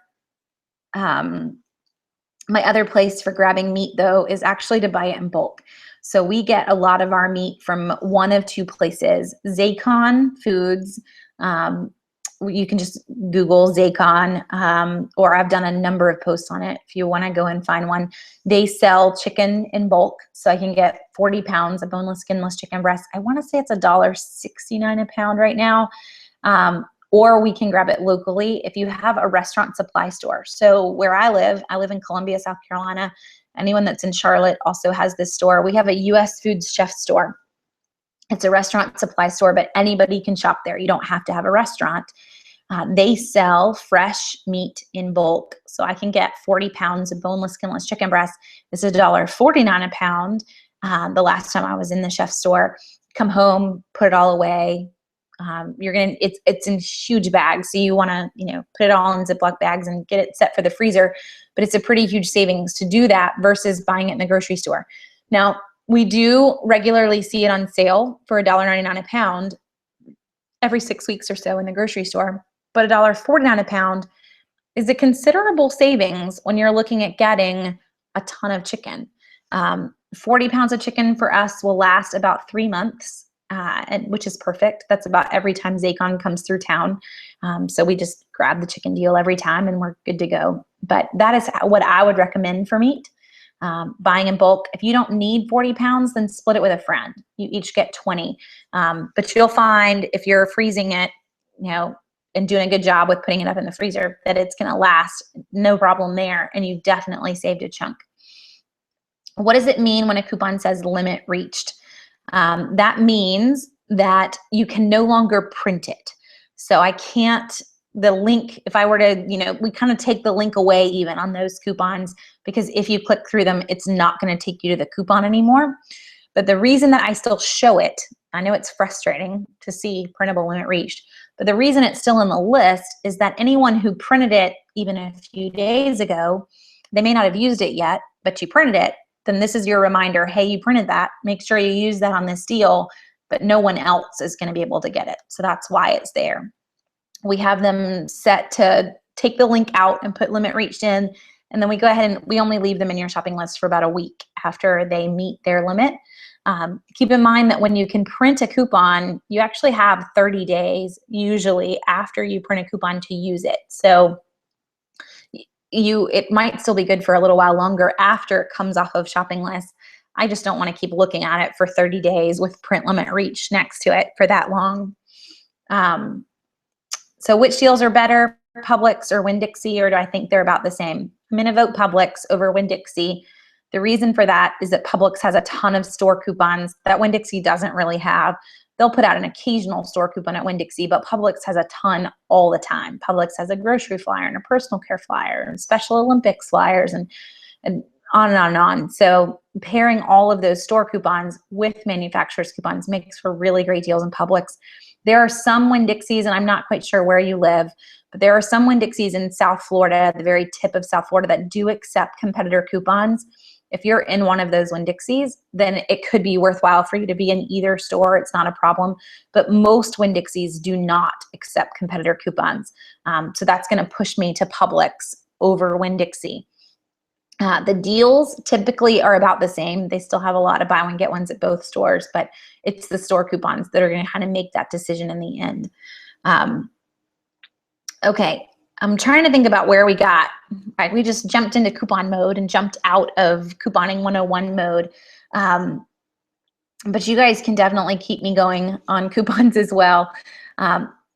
place for grabbing meat though is actually to buy it in bulk. So we get a lot of our meat from one of two places, Zaycon Foods. You can just Google Zaycon, or I've done a number of posts on it if you want to go and find one. They sell chicken in bulk, so I can get 40 pounds of boneless, skinless chicken breast. I want to say it's $1.69 a pound right now, or we can grab it locally if you have a restaurant supply store. So where I live in Columbia, South Carolina. Anyone that's in Charlotte also has this store. We have a U.S. Foods chef store. It's a restaurant supply store, but anybody can shop there. You don't have to have a restaurant. They sell fresh meat in bulk. So I can get 40 pounds of boneless, skinless chicken breast. It's $1.49 a pound. The last time I was in the chef store, come home, put it all away. It's in huge bags. So you want to, put it all in Ziploc bags and get it set for the freezer. But it's a pretty huge savings to do that versus buying it in the grocery store. Now, we do regularly see it on sale for $1.99 a pound every 6 weeks or so in the grocery store. But $1.49 a pound is a considerable savings when you're looking at getting a ton of chicken. 40 pounds of chicken for us will last about 3 months, which is perfect. That's about every time Zaycon comes through town. So we just grab the chicken deal every time and we're good to go. But that is what I would recommend for meat. Buying in bulk. If you don't need 40 pounds, then split it with a friend. You each get 20. But you'll find if you're freezing it, and doing a good job with putting it up in the freezer, that it's going to last, no problem there. And you definitely saved a chunk. What does it mean when a coupon says limit reached? That means that you can no longer print it. So I can't, the link, if I were to, we kind of take the link away even on those coupons, because if you click through them, it's not going to take you to the coupon anymore. But the reason that I still show it, I know it's frustrating to see printable limit reached, but the reason it's still in the list is that anyone who printed it even a few days ago, they may not have used it yet, but you printed it, then this is your reminder, hey, you printed that, make sure you use that on this deal, but no one else is going to be able to get it. So that's why it's there. We have them set to take the link out and put limit reached in, and then we go ahead and we only leave them in your shopping list for about a week after they meet their limit. Keep in mind that when you can print a coupon, you actually have 30 days usually after you print a coupon to use it. So it might still be good for a little while longer after it comes off of shopping lists. I just don't want to keep looking at it for 30 days with print limit reach next to it for that long. So which deals are better, Publix or WinnDixie, or do I think they're about the same? I'm going to vote Publix over WinnDixie. The reason for that is that Publix has a ton of store coupons that WinnDixie doesn't really have. They'll put out an occasional store coupon at WinnDixie, but Publix has a ton all the time. Publix has a grocery flyer and a personal care flyer and Special Olympics flyers and on and on and on. So pairing all of those store coupons with manufacturer's coupons makes for really great deals in Publix. There are some WinnDixies, and I'm not quite sure where you live, but there are some WinnDixies in South Florida, the very tip of South Florida, that do accept competitor coupons. if you're in one of those WinnDixies, then it could be worthwhile for you to be in either store. It's not a problem. But most WinnDixies do not accept competitor coupons. So that's going to push me to Publix over WinnDixie. The deals typically are about the same. They still have a lot of buy one, get ones at both stores, but it's the store coupons that are going to kind of make that decision in the end. Okay, I'm trying to think about where we got. Right, we just jumped into coupon mode and jumped out of couponing 101 mode. But you guys can definitely keep me going on coupons as well.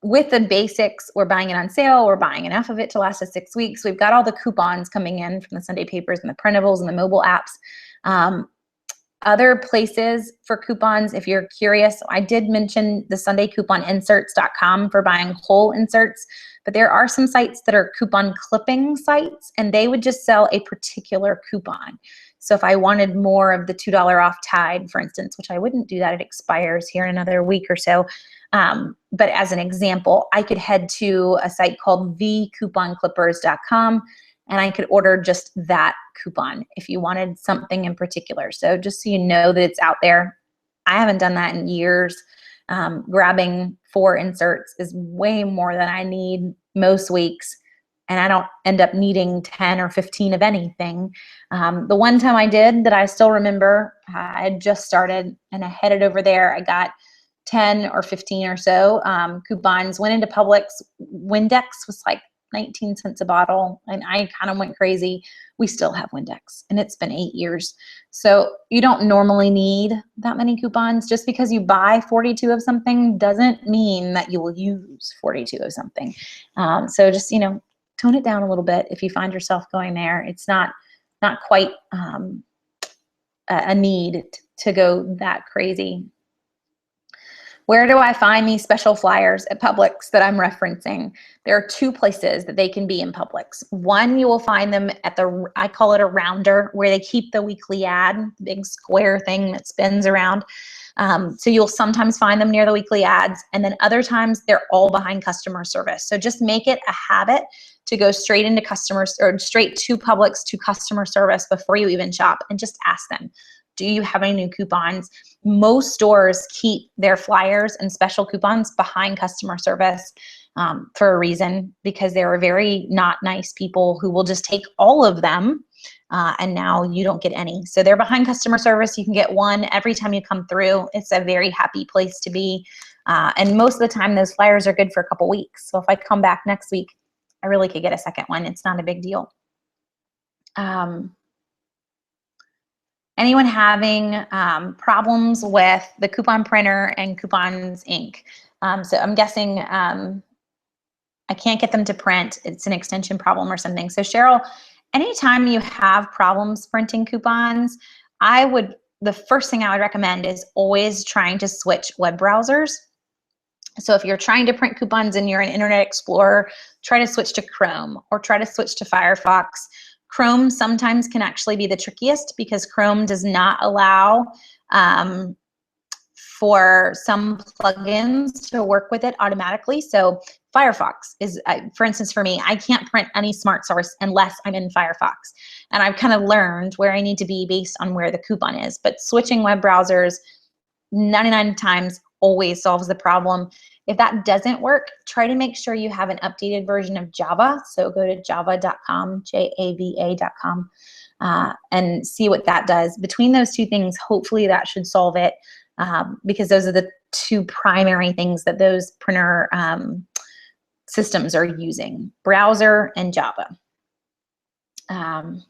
With the basics, we're buying it on sale. We're buying enough of it to last us 6 weeks. We've got all the coupons coming in from the Sunday papers and the printables and the mobile apps. Other places for coupons, if you're curious, I did mention the SundayCouponInserts.com for buying whole inserts, but there are some sites that are coupon clipping sites, and they would just sell a particular coupon. So if I wanted more of the $2 off Tide, for instance, which I wouldn't do that, it expires here in another week or so. But as an example, I could head to a site called thecouponclippers.com, and I could order just that coupon if you wanted something in particular. So just so you know that it's out there. I haven't done that in years. Grabbing 4 inserts is way more than I need most weeks, and I don't end up needing 10 or 15 of anything. The one time I did that I still remember, I had just started and I headed over there. I got 10 or 15 or so coupons, went into Publix. Windex was like 19 cents a bottle, and I kind of went crazy. We still have Windex, and it's been 8 years. So you don't normally need that many coupons. Just because you buy 42 of something doesn't mean that you will use 42 of something. So just, you know, tone it down a little bit if you find yourself going there. It's not quite a need to go that crazy. Where do I find these special flyers at Publix that I'm referencing? There are 2 places that they can be in Publix. One, you will find them at the, I call it a rounder, where they keep the weekly ad, the big square thing that spins around. So you'll sometimes find them near the weekly ads, and then other times they're all behind customer service. So just make it a habit to go straight into customers, or straight to Publix to customer service before you even shop, and just ask them, do you have any new coupons? Most stores keep their flyers and special coupons behind customer service for a reason, because there are very not nice people who will just take all of them and now you don't get any. So they're behind customer service. You can get one every time you come through. It's a very happy place to be. And most of the time those flyers are good for a couple weeks. So if I come back next week, I really could get a second one. It's not a big deal. Anyone having problems with the coupon printer and Coupons Inc? So I'm guessing I can't get them to print. It's an extension problem or something. So Cheryl, anytime you have problems printing coupons, the first thing I would recommend is always trying to switch web browsers. So if you're trying to print coupons and you're in Internet Explorer, try to switch to Chrome or try to switch to Firefox. Chrome sometimes can actually be the trickiest, because Chrome does not allow for some plugins to work with it automatically. So Firefox is, for instance, for me, I can't print any smart source unless I'm in Firefox. And I've kind of learned where I need to be based on where the coupon is. But switching web browsers 99 times always solves the problem. If that doesn't work, try to make sure you have an updated version of Java. So go to java.com, java.com, and see what that does. Between those 2 things, hopefully that should solve it, because those are the 2 primary things that those printer systems are using, browser and Java. Am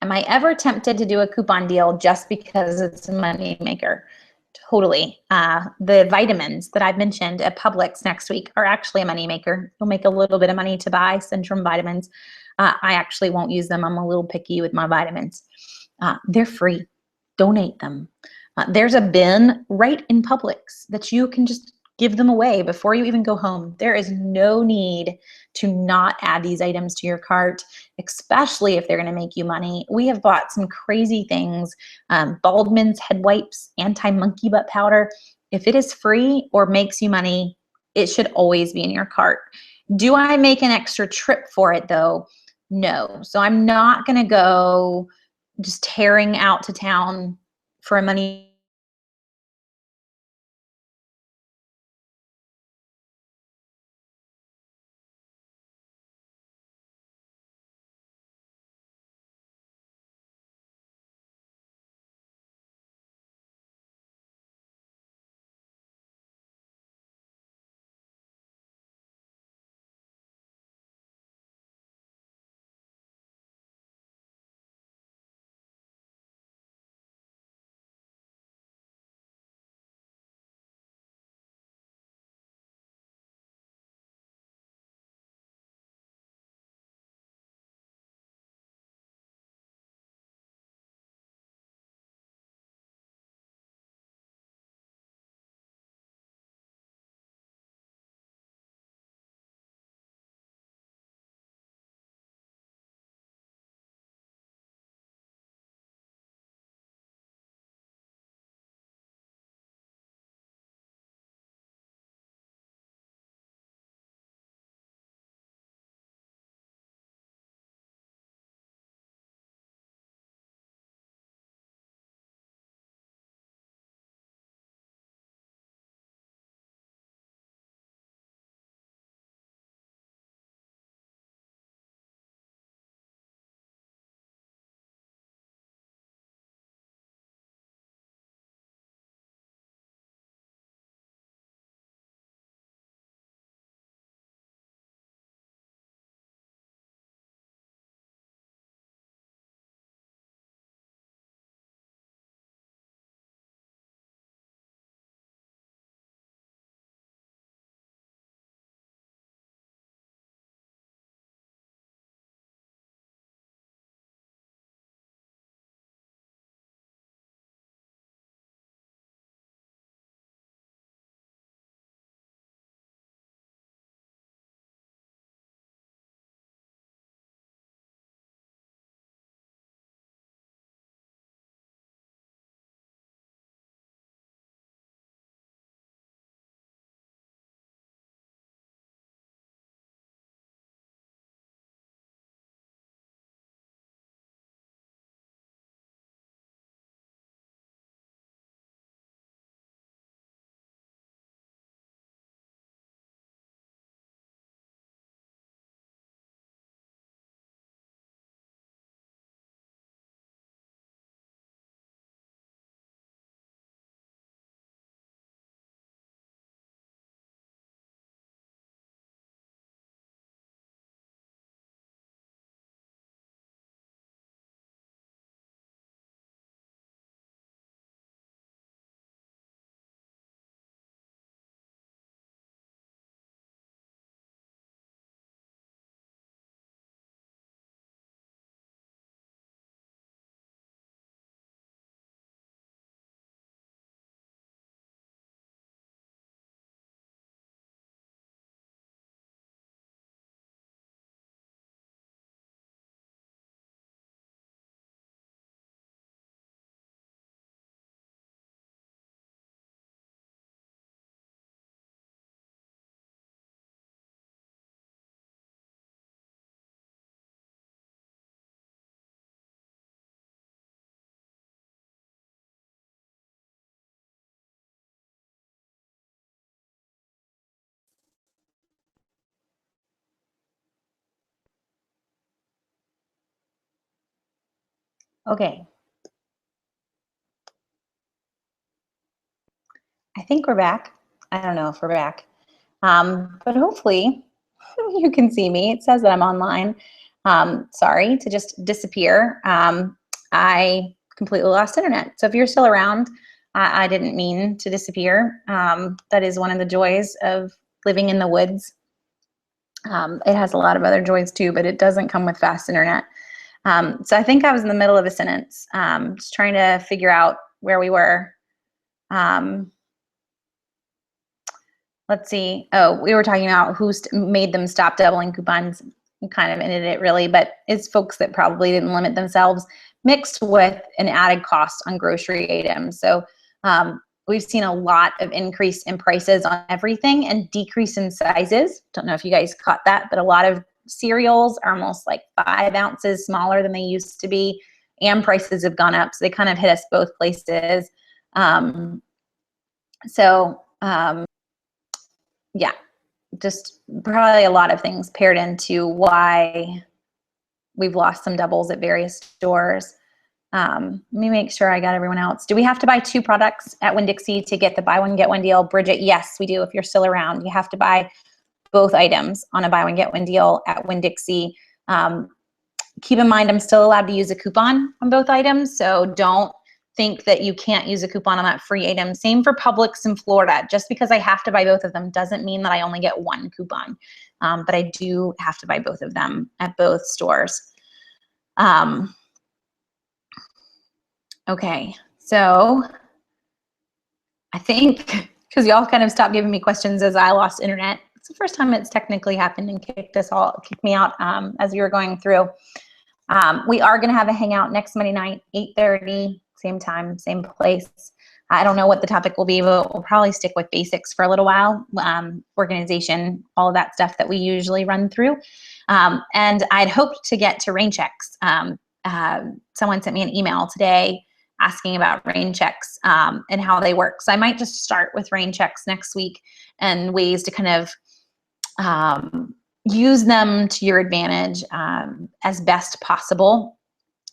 I ever tempted to do a coupon deal just because it's a money maker? Totally. The vitamins that I've mentioned at Publix next week are actually a moneymaker. You'll make a little bit of money to buy Centrum vitamins. I actually won't use them. I'm a little picky with my vitamins. They're free. Donate them. There's a bin right in Publix that you can just give them away before you even go home. There is no need to not add these items to your cart, especially if they're going to make you money. We have bought some crazy things, Baldwin's head wipes, anti-monkey butt powder. If it is free or makes you money, it should always be in your cart. Do I make an extra trip for it though? No. So I'm not going to go just tearing out to town for a money. Okay. I think we're back. I don't know if we're back. But hopefully you can see me. It says that I'm online. Sorry to just disappear. I completely lost internet. So if you're still around, I didn't mean to disappear. That is one of the joys of living in the woods. It has a lot of other joys too, but it doesn't come with fast internet. So I think I was in the middle of a sentence, just trying to figure out where we were. Let's see. Oh, we were talking about who made them stop doubling coupons. We kind of ended it really, but it's folks that probably didn't limit themselves, mixed with an added cost on grocery items. So we've seen a lot of increase in prices on everything and decrease in sizes. Don't know if you guys caught that, but a lot of cereals are almost like 5 ounces smaller than they used to be, and prices have gone up. So they kind of hit us both places. Yeah, just probably a lot of things paired into why we've lost some doubles at various stores. Let me make sure I got everyone else. Do we have to buy 2 products at WinnDixie to get the buy one, get one deal? Bridget, yes, we do. If you're still around, you have to buy both items on a buy one, get one deal at WinnDixie. Keep in mind, I'm still allowed to use a coupon on both items, so don't think that you can't use a coupon on that free item. Same for Publix in Florida. Just because I have to buy both of them doesn't mean that I only get 1 coupon, but I do have to buy both of them at both stores. Okay, so I think, because y'all kind of stopped giving me questions as I lost internet. It's the first time it's technically happened and kicked me out as we were going through. We are going to have a hangout next Monday night, 8:30, same time, same place. I don't know what the topic will be, but we'll probably stick with basics for a little while. Organization, all of that stuff that we usually run through. And I'd hoped to get to rain checks. Someone sent me an email today asking about rain checks and how they work. So I might just start with rain checks next week and ways to kind of use them to your advantage as best possible,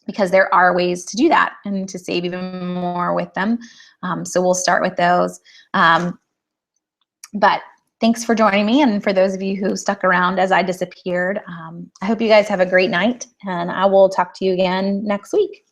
because there are ways to do that and to save even more with them. So we'll start with those. But thanks for joining me, and for those of you who stuck around as I disappeared, I hope you guys have a great night, and I will talk to you again next week.